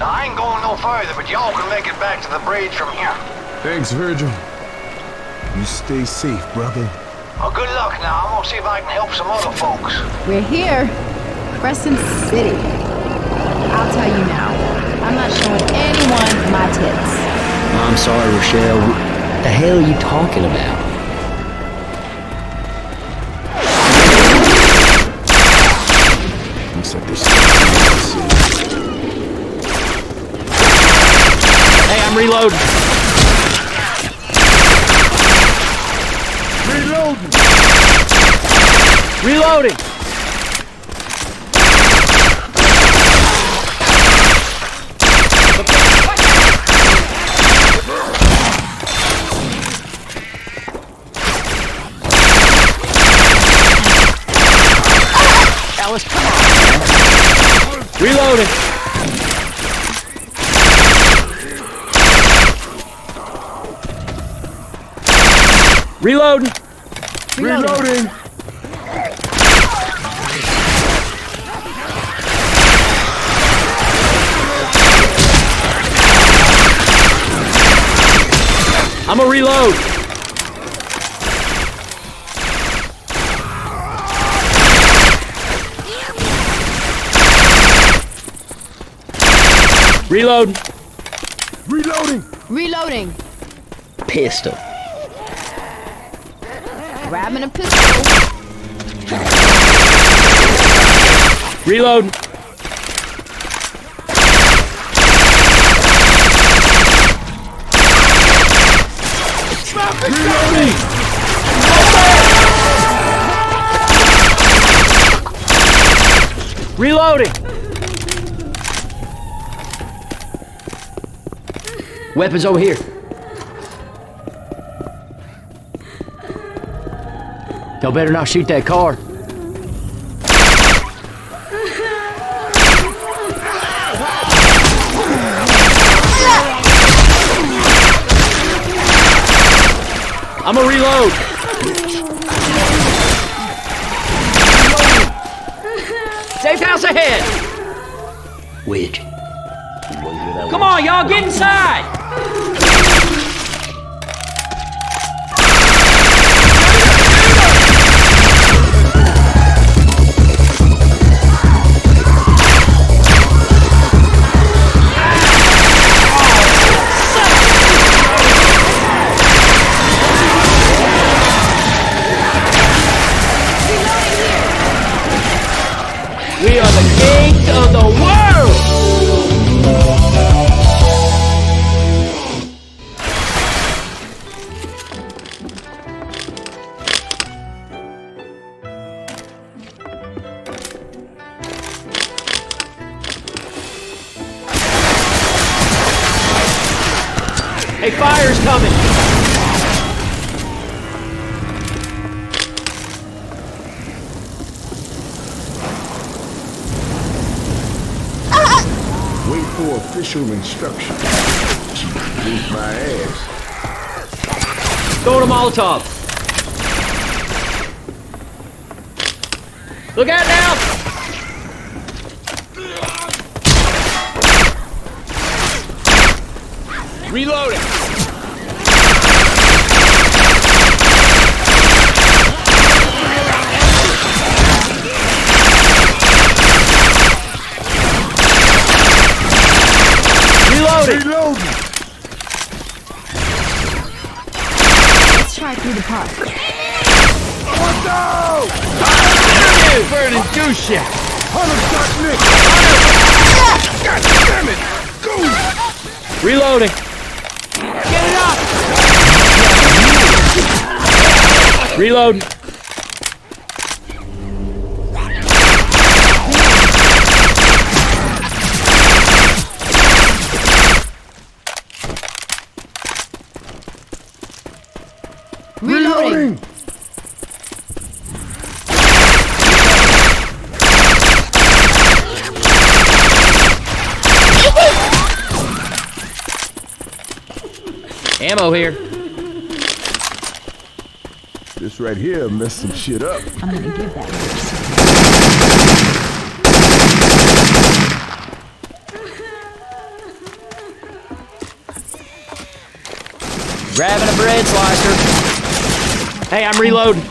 I ain't going no further, but y'all can make it back to the bridge from here. Thanks, Virgil. You stay safe, brother. Well, good luck now. I'm gonna see if I can help some other folks. We're here. Crescent City. I'll tell you now. I'm not showing anyone my tits. I'm sorry, Rochelle. What the hell are you talking about? Looks like this. Hey, I'm reloading. Reloading! Alice, come on! Reloading! Reloading! Reloading! I'm a reload! Reload! Reloading! Reloading. Pistol. Grabbing a pistol. Reload! Reloading! Reloading! Weapons over here. Y'all better not shoot that car. I'm a reload. Safe house ahead. Which? Come on, y'all, get inside. We are the kings of the world! Hey, fire's coming! For official instruction. She beat my ass. Throw the Molotov. Look out now! Reloading. Reloading! Let's try through the park. Oh no! Burning juice shit! Hunter shot Nick! God damn it! Go! Reloading! Get it up! Reloading! Reloading! Ammo here. This right here messed some shit up. I'm gonna give that person. Grabbing a bread slicer. Hey, I'm reloading.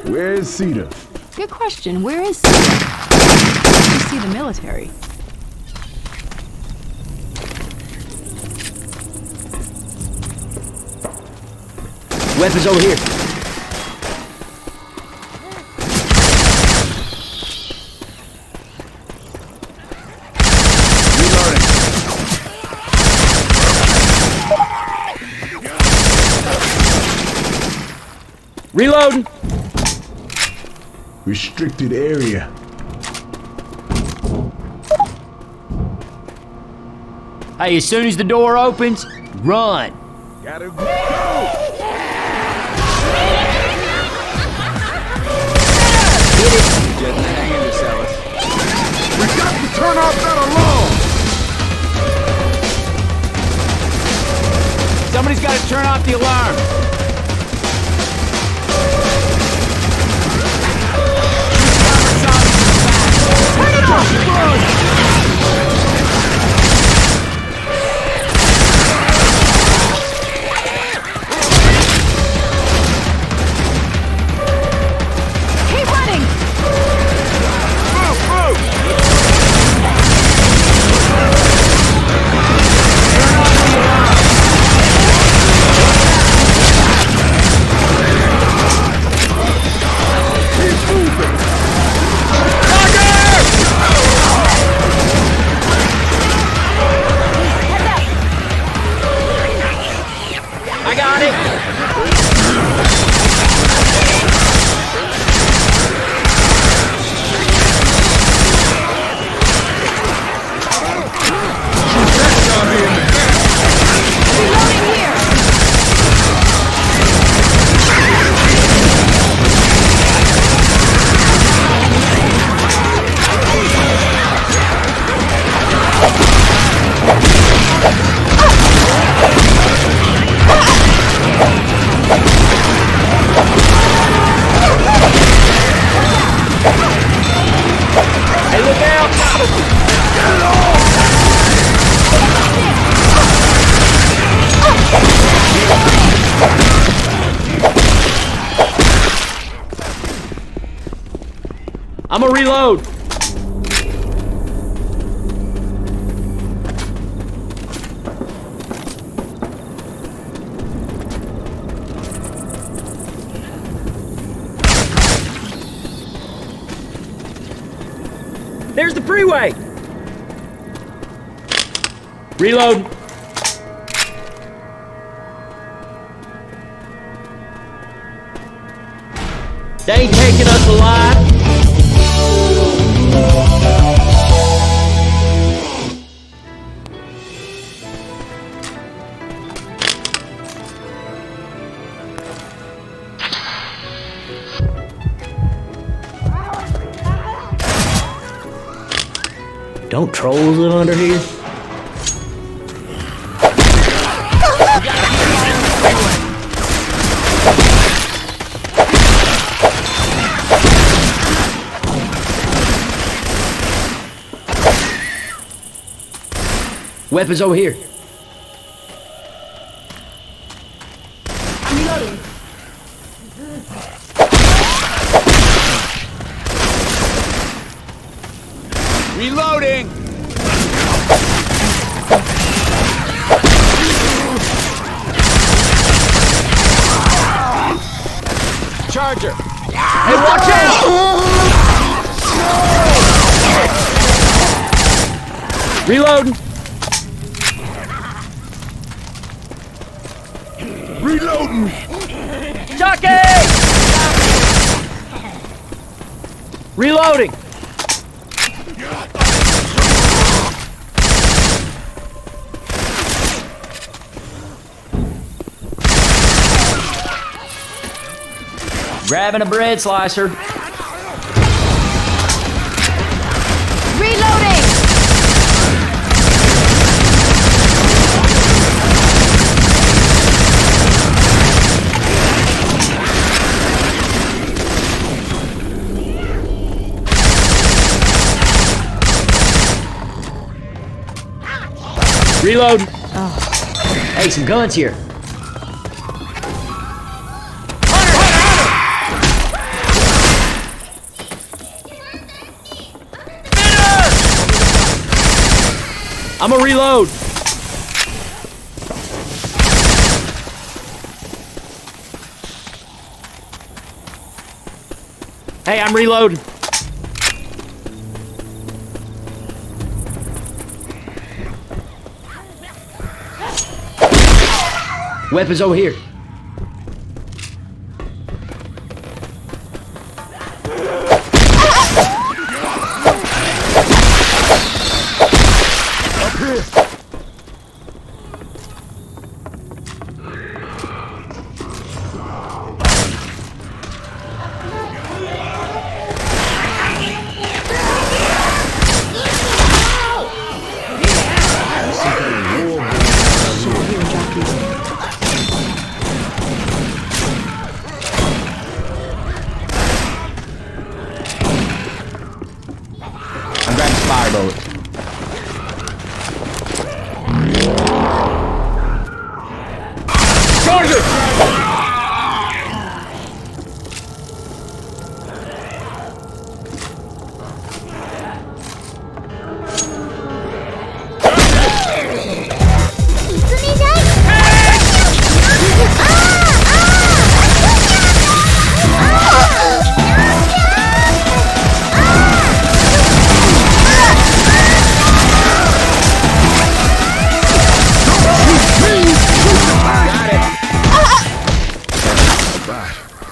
Where's Cedar? Good question. Where is Syphon? I don't see the military. Weapons over here. Reloading. Restricted area. Hey, as soon as the door opens, run. Gotta go! We got to turn off that alarm! Somebody's got to turn off the alarm. Turn it off! I'm gonna reload. There's the freeway. Reload. They ain't taking us alive. Don't trolls live under here? Weapons over here. I'm reloading. Reloading! Charger! Hey, watch out! Reloading! Reloading! Jockey! Reloading! Grabbing a bread slicer. Reloading! Reload. Oh. Hey, some guns here. I'm a reload. Hey, I'm reloading. Weapons over here. I'm grabbing fire bullets. Charger!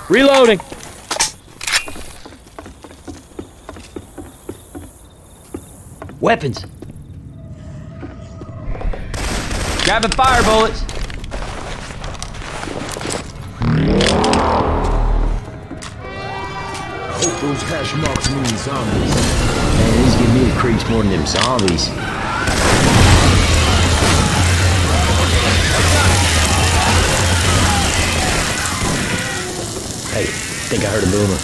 Reloading. Weapons. Grabbing fire bullets. I hope those hash marks mean zombies. Man, these give me the creeps more than them zombies. Hey, think I heard a boomer.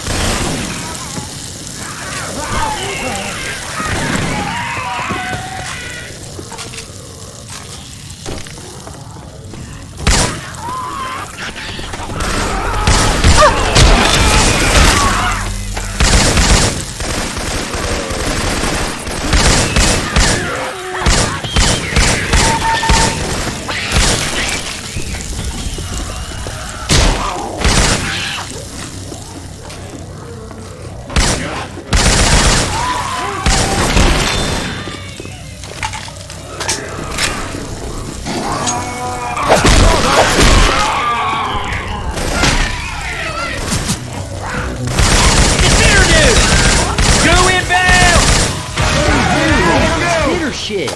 Shit.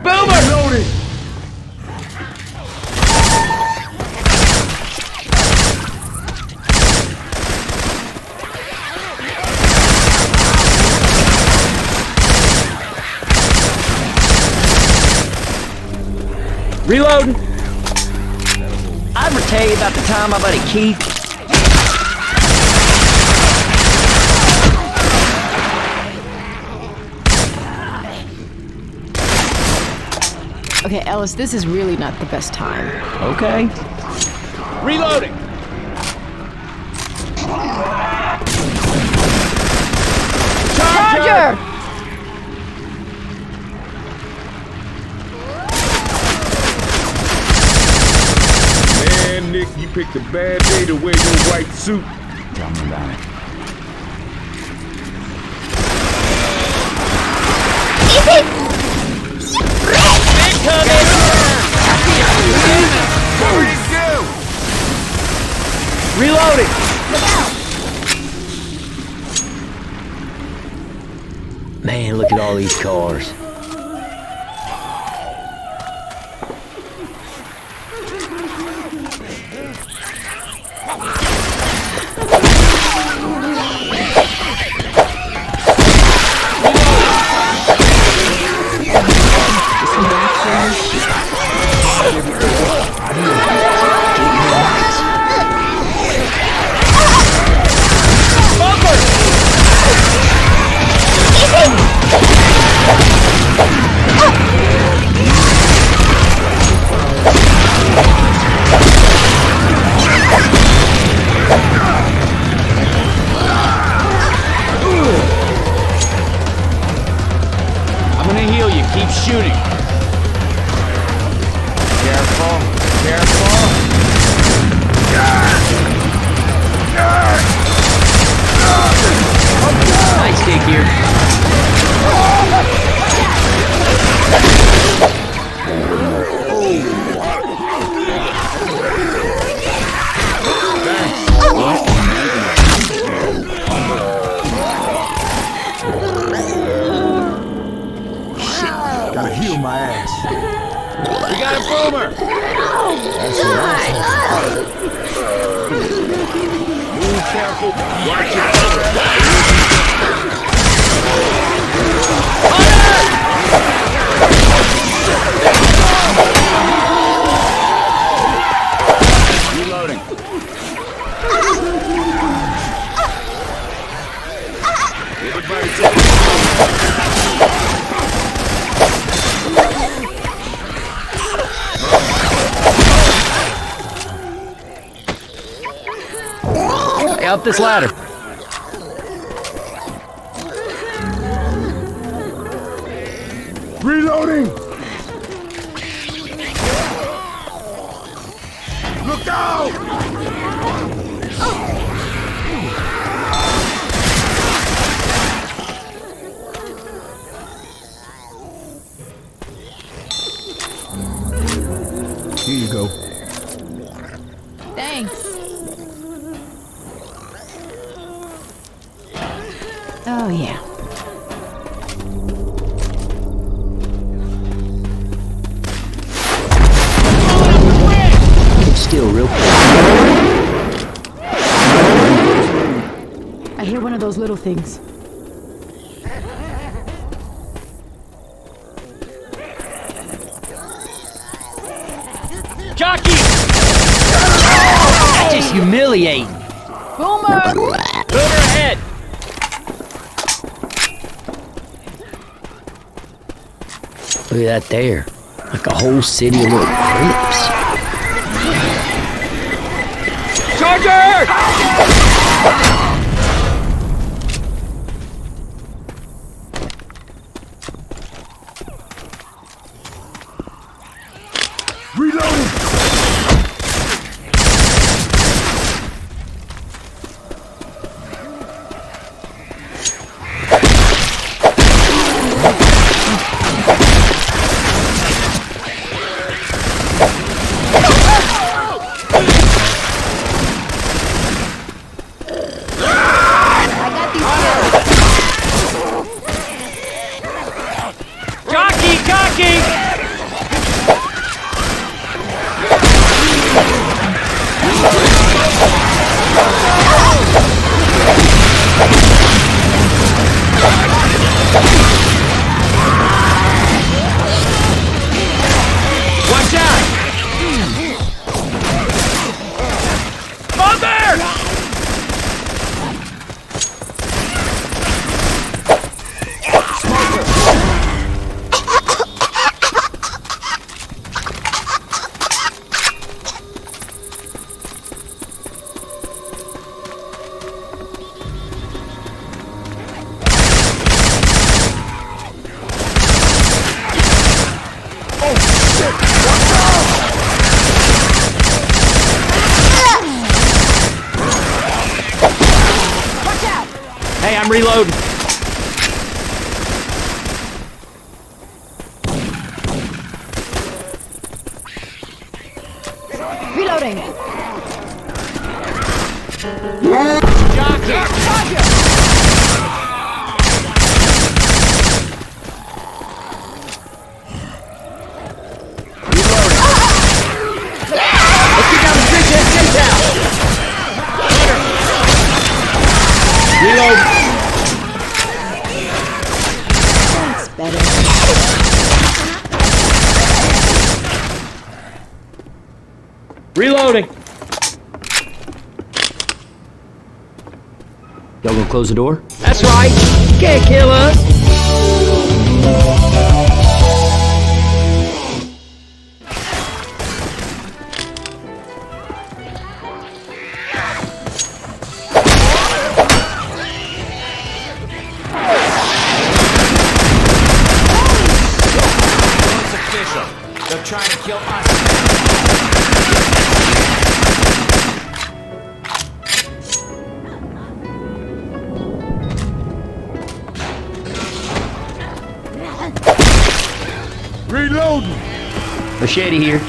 Boomer! Loading! Reloading. I ever tell you about the time my buddy Keith? Okay, Ellis, this is really not the best time. Okay. Reloading. Charger! Man, Nick, you picked a bad day to wear your white suit. Tell me about it. Reloading! Man, look at all these cars. I'm gonna heal you. Keep shooting. Careful. Careful. Nice dig here. Gotta heal my ass. We got a boomer. Move careful. Watch it. Reloading. Hey, up this ladder. Reloading! Look out! Here you go. Thanks. Oh, yeah. It's still real close. I hear one of those little things. Jockey! That's just humiliating. Boomer! Boomer ahead! Look at that there. Like a whole city of little creeps. Charger! Reloading! Jockey! Jockey! Watch out! Mother! Hey, I'm reloading. Reloading! Reload. That's better. Reloading. Y'all gonna close the door? That's right. Can't kill us. They're trying to kill us. Reloading! Machete here.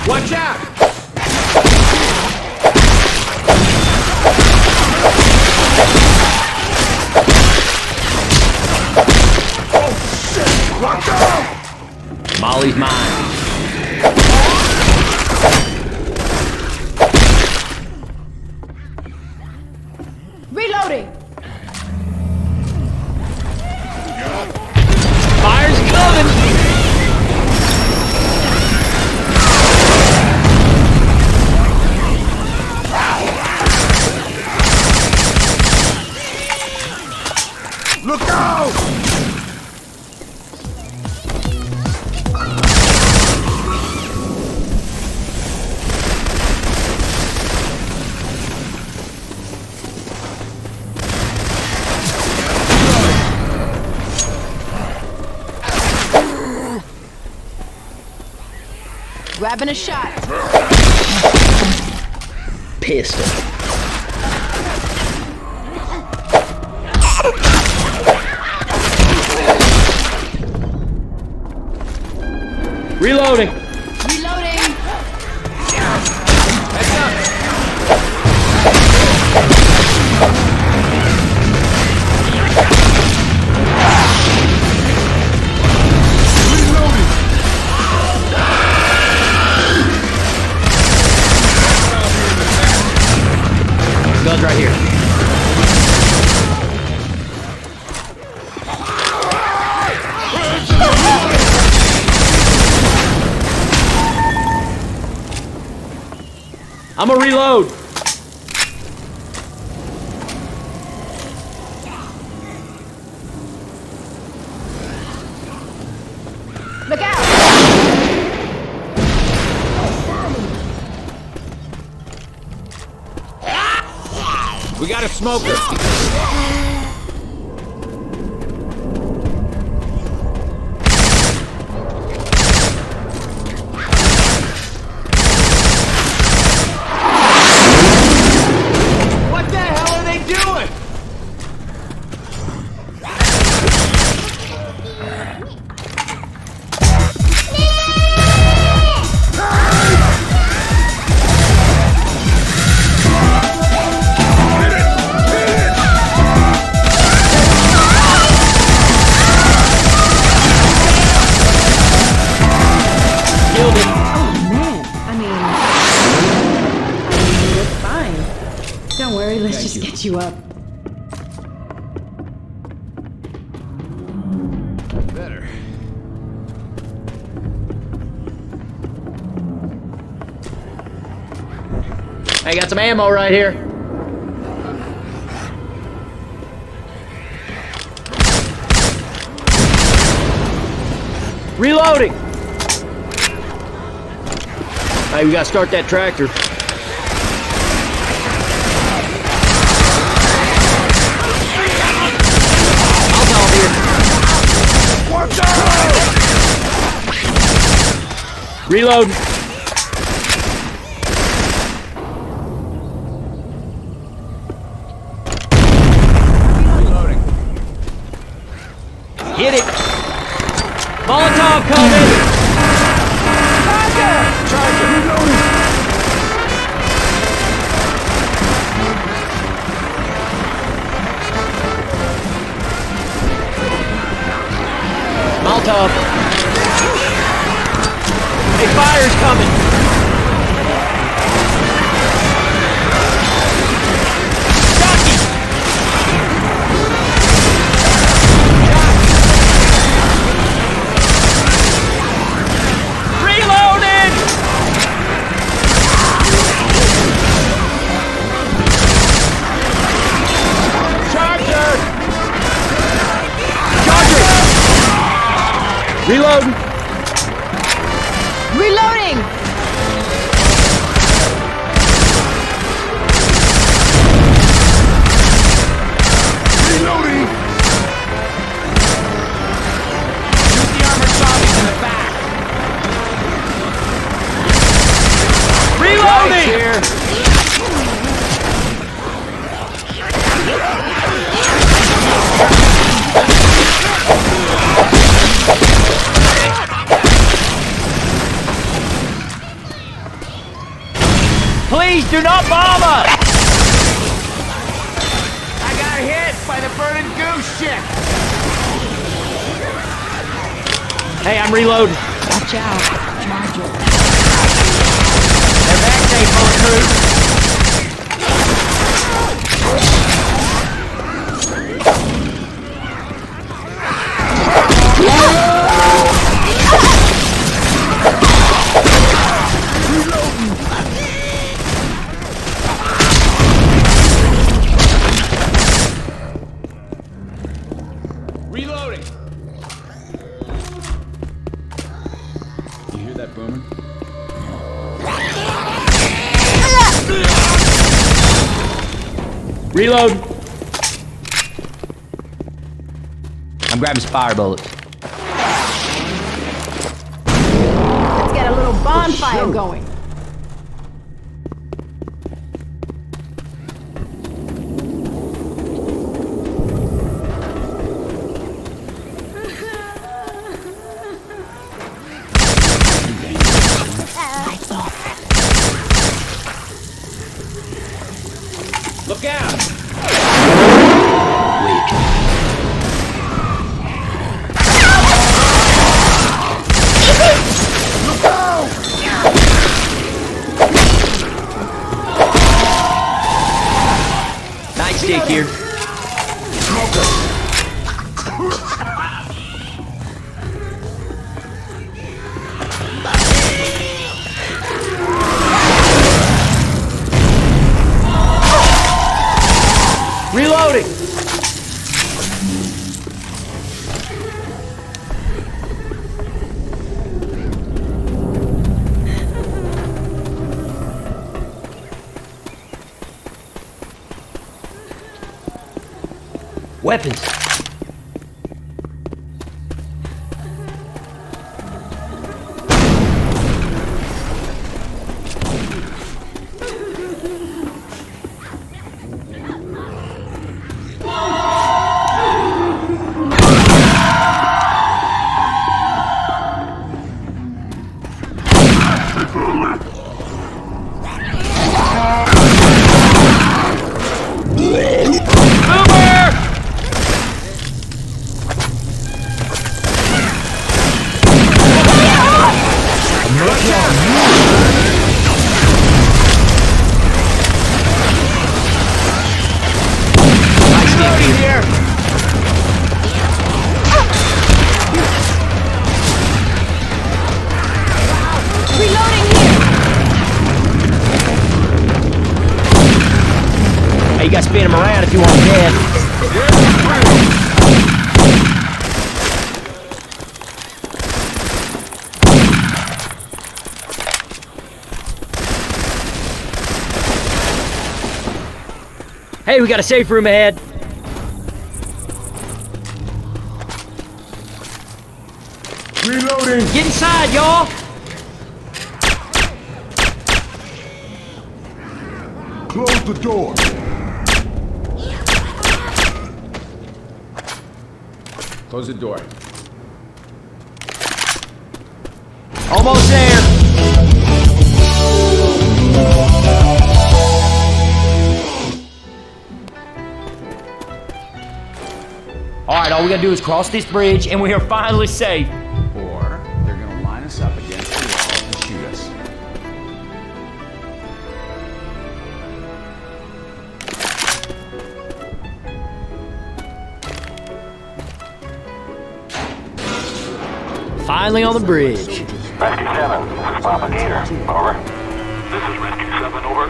Watch out! Molly's mine. Reloading. Fire's coming. Look out! Grabbing a shot. Pistol. Reloading. Reloading. Guns right here. I'm gonna reload. Look out. We got a smoker. What the hell are they doing? Don't worry, let's just get you up. Better. I got some ammo right here. Reloading. Hey, we gotta start that tractor. Watch out! Reload. Reloading. Hit it. Molotov coming. Molotov. Hey, fire's coming. Jockey. Reloaded. Charger. Reloading. Reloading! Reloading! Shoot the armored zombies in the back. Reloading. Here. Please do not bomb us! I got hit by the burning goose ship. Hey, I'm reloading. Watch out. Charger. They're back safe, bullet crew. Reloading. You hear that, Bowman? Reload. I'm grabbing fire bullets. Let's get a little bonfire sure. going. Look out. Nightstick here. Reloading. Weapons. You gotta spin him around if you want him dead. Hey, we got a safe room ahead. Reloading! Get inside, y'all. Close the door. Close the door. Almost there. Alright, all we gotta do is cross this bridge and we are finally safe. Or they're gonna line us up against the wall and shoot us. Finally on the bridge. Rescue 7, this is Papa Gator. Over. This is Rescue 7, over.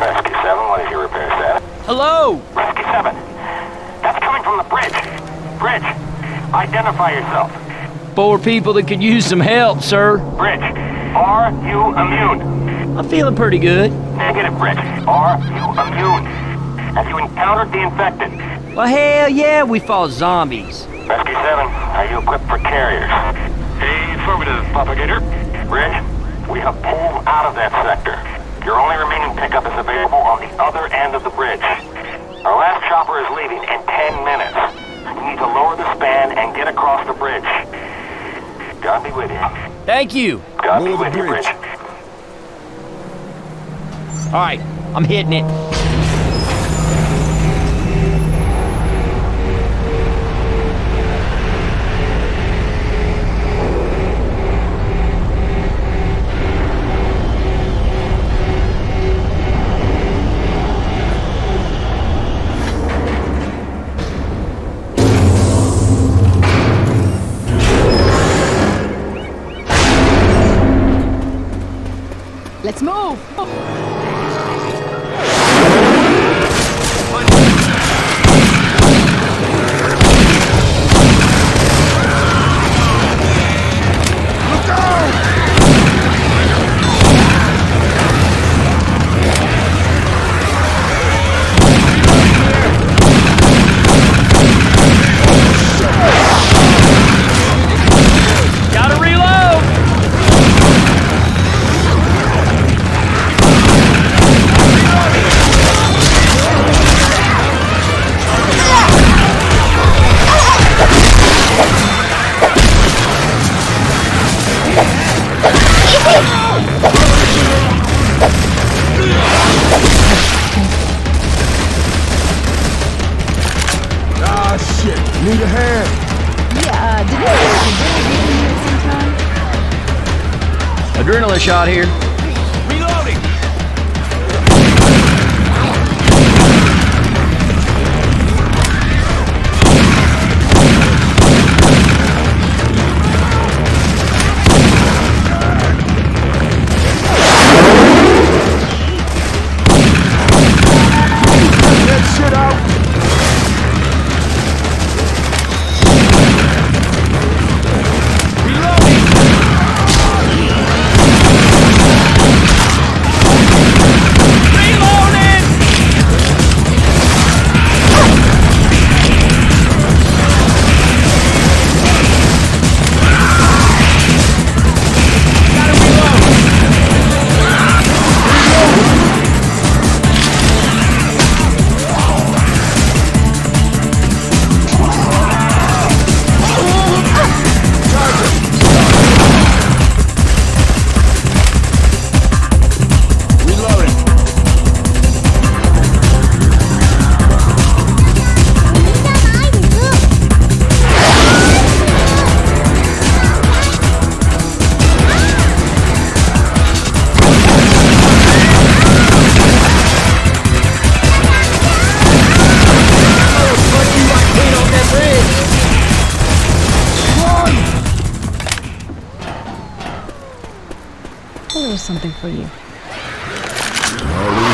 Rescue 7, what is your repair status? Hello! Rescue 7, that's coming from the bridge. Bridge, identify yourself. 4 people that could use some help, sir. Bridge, are you immune? I'm feeling pretty good. Negative, Bridge. Are you immune? Have you encountered the infected? Well, hell yeah, we fought zombies. Rescue 7, are you equipped for carriers? Affirmative, Papa Gator. Bridge, we have pulled out of that sector. Your only remaining pickup is available on the other end of the bridge. Our last chopper is leaving in 10 minutes. You need to lower the span and get across the bridge. God be with you. Thank you. God be Lower the with you, bridge. Bridge. Alright, I'm hitting it. Let's move. Gotta reload! Ah, shit. Need a hand. Yeah, did you get Adrenaline shot here. Reloading! That shit out. a little something for you? Already